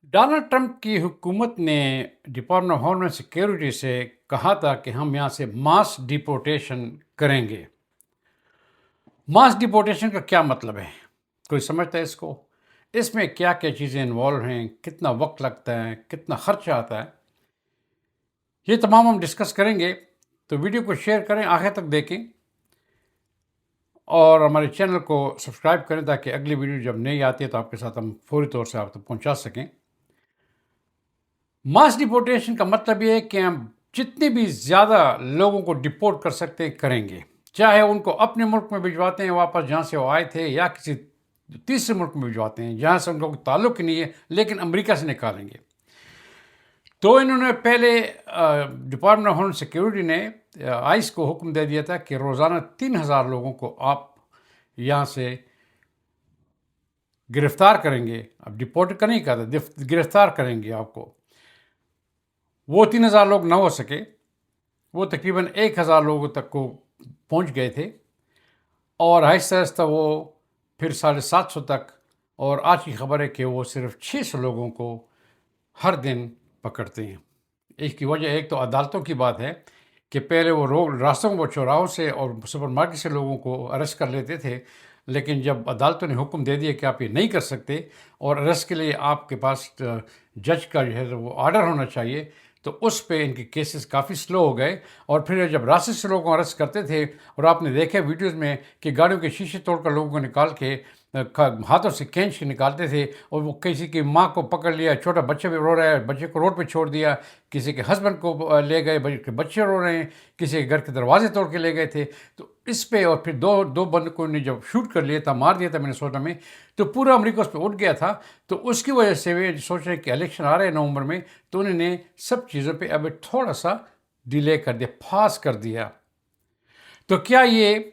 Donald Trump की हुकूमत ने डिपार्टमेंट ऑफ होमलैंड सिक्योरिटी से कहा था कि हम यहाँ से मास डिपोर्टेशन करेंगे। मास डिपोर्टेशन का क्या मतलब है? कोई समझता है इसको? इसमें क्या क्या चीज़ें इन्वॉल्व हैं, कितना वक्त लगता है, कितना खर्चा आता है, ये तमाम हम डिस्कस करेंगे। तो वीडियो को शेयर करें, आखिर तक देखें और हमारे चैनल को सब्सक्राइब करें ताकि अगली वीडियो जब नई आती है तो आपके साथ हम फौरी तौर से आप तक पहुँचा सकें। मास डिपोर्टेशन का मतलब ये है कि हम जितने भी ज़्यादा लोगों को डिपोर्ट कर सकते हैं करेंगे, चाहे उनको अपने मुल्क में भिजवाते हैं वापस जहाँ से वो आए थे, या किसी तीसरे मुल्क में भिजवाते हैं जहाँ से उनका कोई ताल्लुक ही नहीं है, लेकिन अमेरिका से निकालेंगे। तो इन्होंने पहले डिपार्टमेंट ऑफ होमलैंड सिक्योरिटी ने आइस को हुक्म दे दिया था कि रोज़ाना 3,000 लोगों को आप यहाँ से गिरफ्तार करेंगे। अब डिपोर्ट का नहीं कहा था, गिरफ्तार करेंगे आपको। वो 3,000 लोग ना हो सके, वो तकरीबन 1,000 लोगों तक को पहुंच गए थे और आहिस्ता आहिस्ता वो फिर 750 तक, और आज की खबर है कि वो सिर्फ 600 लोगों को हर दिन पकड़ते हैं। इसकी वजह एक तो अदालतों की बात है कि पहले वो रोड रास्तों को चौराहों से और सुपरमार्केट से लोगों को अरेस्ट कर लेते थे, लेकिन जब अदालतों ने हुक्म दे दिया कि आप ये नहीं कर सकते और अरेस्ट के लिए आपके पास जज का जो है वो आर्डर होना चाहिए, तो उस पे इनके केसेस काफ़ी स्लो हो गए। और फिर जब रास्ते से लोगों को अरेस्ट करते थे, और आपने देखे वीडियोज़ में कि गाड़ियों के शीशे तोड़कर लोगों को निकाल के हाथों से खींच के निकालते थे, और वो किसी की माँ को पकड़ लिया, छोटा बच्चा भी रो रहा है, बच्चे को रोड पे छोड़ दिया, किसी के हस्बैंड को ले गए, बच्चे रो रहे हैं, किसी के घर के दरवाजे तोड़ के ले गए थे। तो इस पे और फिर दो दो बंदूकों ने जब शूट कर लिया था, मार दिया था मिनेसोटा में, तो पूरा अमेरिका उस पर उठ गया था। तो उसकी वजह से वे सोच रहे हैं कि इलेक्शन आ रहे हैं नवंबर में, तो उन्होंने सब चीज़ों पे अब थोड़ा सा डिले कर दिया, फास्ट कर दिया। तो क्या ये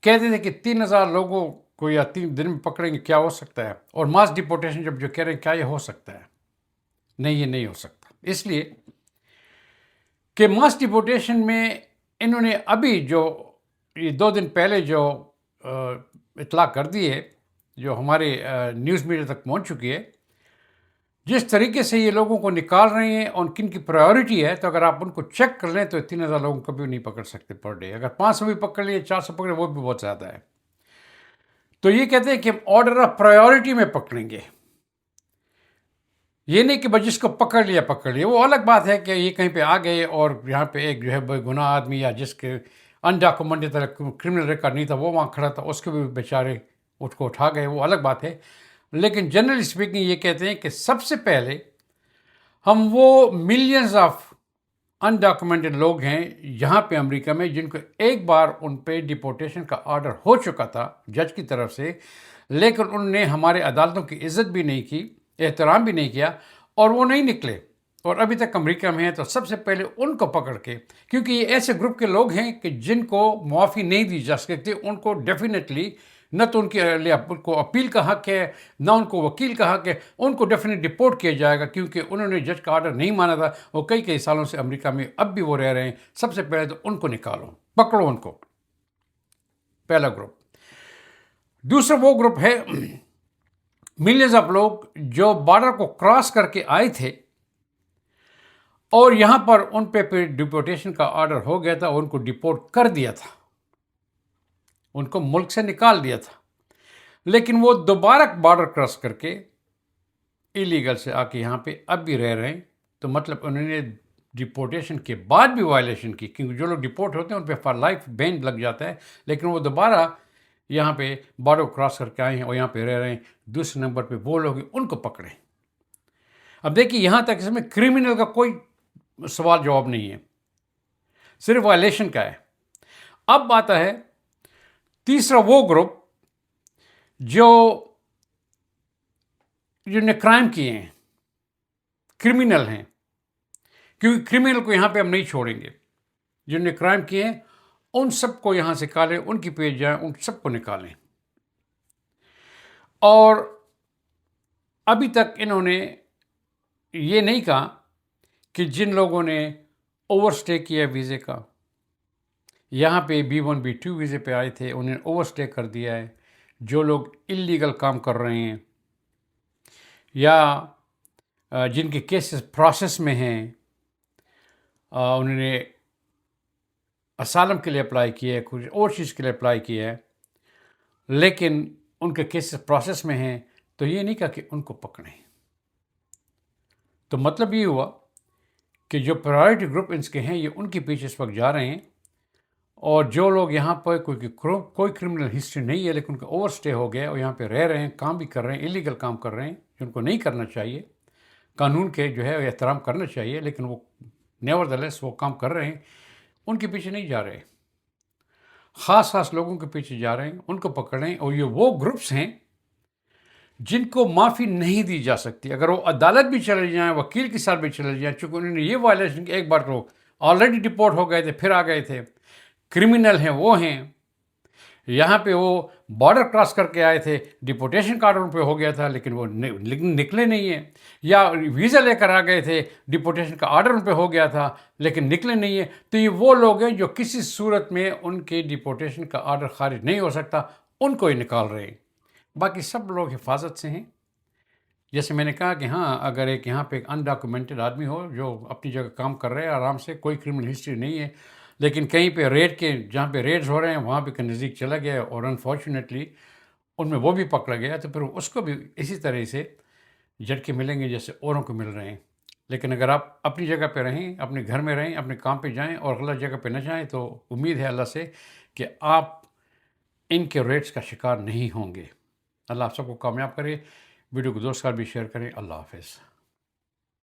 कहते थे कि 3,000 लोगों को या 3 दिन में पकड़ेंगे, क्या हो सकता है? और मास डिपोर्टेशन जब जो कह रहे हैं, क्या ये हो सकता है? नहीं, ये नहीं हो सकता। इसलिए कि मास डिपोर्टेशन में इन्होंने अभी जो ये 2 दिन पहले जो इतला कर दी है, जो हमारे न्यूज़ मीडिया तक पहुंच चुकी है, जिस तरीके से ये लोगों को निकाल रहे हैं और किन की प्रायोरिटी है, तो अगर आप उनको चेक कर लें तो 3,000 लोगों को कभी नहीं पकड़ सकते पर डे। अगर 500 भी पकड़ लिए, 400 पकड़े, वो भी बहुत ज़्यादा है। तो ये कहते हैं कि हम ऑर्डर ऑफ प्रायोरिटी में पकड़ेंगे। ये नहीं कि बस जिसको पकड़ लिया। वो अलग बात है कि ये कहीं पे आ गए और यहाँ पे एक जो है बेगुनाह आदमी या जिसके अनडॉक्यूमेंटेड क्रिमिनल रिकॉर्ड नहीं था, वो वहाँ खड़ा था, उसके भी बेचारे उसको उठा गए, वो अलग बात है। लेकिन जनरली स्पीकिंग ये कहते हैं कि सबसे पहले हम वो मिलियंस ऑफ अनडॉक्यूमेंटेड लोग हैं यहाँ पे अमेरिका में, जिनको एक बार उन पे डिपोर्टेशन का ऑर्डर हो चुका था जज की तरफ से, लेकिन उन्होंने हमारे अदालतों की इज्जत भी नहीं की, एहतराम भी नहीं किया, और वो नहीं निकले और अभी तक अमेरिका में हैं। तो सबसे पहले उनको पकड़ के, क्योंकि ये ऐसे ग्रुप के लोग हैं कि जिनको मुआफ़ी नहीं दी जा सकती, उनको डेफिनेटली न तो उनके लिए उनको अपील का हक है, न उनको वकील का हक है, उनको डेफिनेट डिपोर्ट किया जाएगा, क्योंकि उन्होंने जज का ऑर्डर नहीं माना था। वो कई कई सालों से अमेरिका में अब भी वो रह रहे हैं। सबसे पहले तो उनको निकालो, पकड़ो उनको, पहला ग्रुप। दूसरा वो ग्रुप है मिलियंस ऑफ लोग जो बॉर्डर को क्रॉस करके आए थे और यहां पर उन पे डिपोर्टेशन का ऑर्डर हो गया था, उनको डिपोर्ट कर दिया था, उनको मुल्क से निकाल दिया था, लेकिन वो दोबारा बॉर्डर क्रॉस करके इलीगल से आके यहाँ पे अब भी रह रहे हैं। तो मतलब उन्होंने डिपोर्टेशन के बाद भी वायलेशन की, क्योंकि जो लोग डिपोर्ट होते हैं उन पे फॉर लाइफ बैन लग जाता है, लेकिन वो दोबारा यहाँ पे बॉर्डर क्रॉस करके आए हैं और यहाँ पे रह रहे हैं। दूसरे नंबर पे वो लोग उनको पकड़े। अब देखिए, यहाँ तक इसमें क्रिमिनल का कोई सवाल जवाब नहीं है, सिर्फ वायलेशन का है। अब आता है तीसरा वो ग्रुप जो जिन्होंने क्राइम किए हैं, क्रिमिनल हैं, क्योंकि क्रिमिनल को यहाँ पे हम नहीं छोड़ेंगे। जिन्होंने क्राइम किए हैं उन सबको यहाँ से निकालें, उनकी पेज जाएं, उन सबको निकालें। और अभी तक इन्होंने ये नहीं कहा कि जिन लोगों ने ओवरस्टे किया वीज़े का, यहाँ पे B1 B2 वीज़े पे आए थे, उन्हें ओवरस्टे कर दिया है। जो लोग इलीगल काम कर रहे हैं, یا جن کے کیسز پروسیس میں ہیں، انہوں نے اسالم کے لیے اپلائی کیا ہے، کچھ اور چیز کے لیے اپلائی کیا ہے، لیکن ان کے کیسز پروسیس میں ہیں، تو یہ نہیں کہا کہ ان کو پکڑیں. تو مطلب یہ ہوا کہ جو پرائرٹی گروپ ان کے ہیں یہ ان کے پیچھے اس وقت جا رہے ہیں، اور جو لوگ یہاں پر کوئی کرمنل ہسٹری نہیں ہے لیکن ان کا اوور اسٹے ہو گیا اور یہاں پہ رہ رہے ہیں، کام بھی کر رہے ہیں، ایلیگل کام کر رہے ہیں جن کو نہیں کرنا چاہیے، قانون کے جو ہے احترام کرنا چاہیے، لیکن وہ نیورتھلیس وہ کام کر رہے ہیں، ان کے پیچھے نہیں جا رہے، خاص لوگوں کے پیچھے جا رہے ہیں، ان کو پکڑیں. اور یہ وہ گروپس ہیں جن کو معافی نہیں دی جا سکتی. اگر وہ عدالت بھی چلے جائیں، وکیل کے ساتھ بھی چلے جائیں، چونکہ انہوں نے یہ وائلیشن کی، ایک بار تو آلریڈی ڈپورٹ ہو گئے تھے، پھر آ گئے تھے، کرمنل ہیں وہ ہیں. یہاں پہ وہ بارڈر کراس کر کے آئے تھے، ڈپورٹیشن کارڈ ان پہ ہو گیا تھا لیکن وہ نکلے نہیں ہیں، یا ویزا لے کر آ گئے تھے، ڈپورٹیشن کا آرڈر ان پہ ہو گیا تھا لیکن نکلے نہیں ہیں. تو یہ وہ لوگ ہیں جو کسی صورت میں ان کے ڈپورٹیشن کا آرڈر خارج نہیں ہو سکتا، ان کو ہی نکال رہے ہیں. باقی سب لوگ حفاظت سے ہیں. جیسے میں نے کہا کہ ہاں، اگر یہاں پہ ایک انڈاکومنٹڈ آدمی ہو جو اپنی جگہ کام کر رہے ہیں آرام سے، کوئی کرمنل ہسٹری نہیں ہے، لیکن کہیں پہ جہاں پہ ریڈز ہو رہے ہیں وہاں پہ نزدیک چلا گیا اور انفارچونیٹلی ان میں وہ بھی پکڑا گیا، تو پھر اس کو بھی اسی طرح سے جھٹکے ملیں گے جیسے اوروں کو مل رہے ہیں. لیکن اگر آپ اپنی جگہ پہ رہیں، اپنے گھر میں رہیں، اپنے کام پہ جائیں اور غلط جگہ پہ نہ جائیں، تو امید ہے اللہ سے کہ آپ ان کے ریٹس کا شکار نہیں ہوں گے. اللہ آپ سب کو کامیاب کرے. ویڈیو کو دوست بھی شیئر کریں. اللہ حافظ.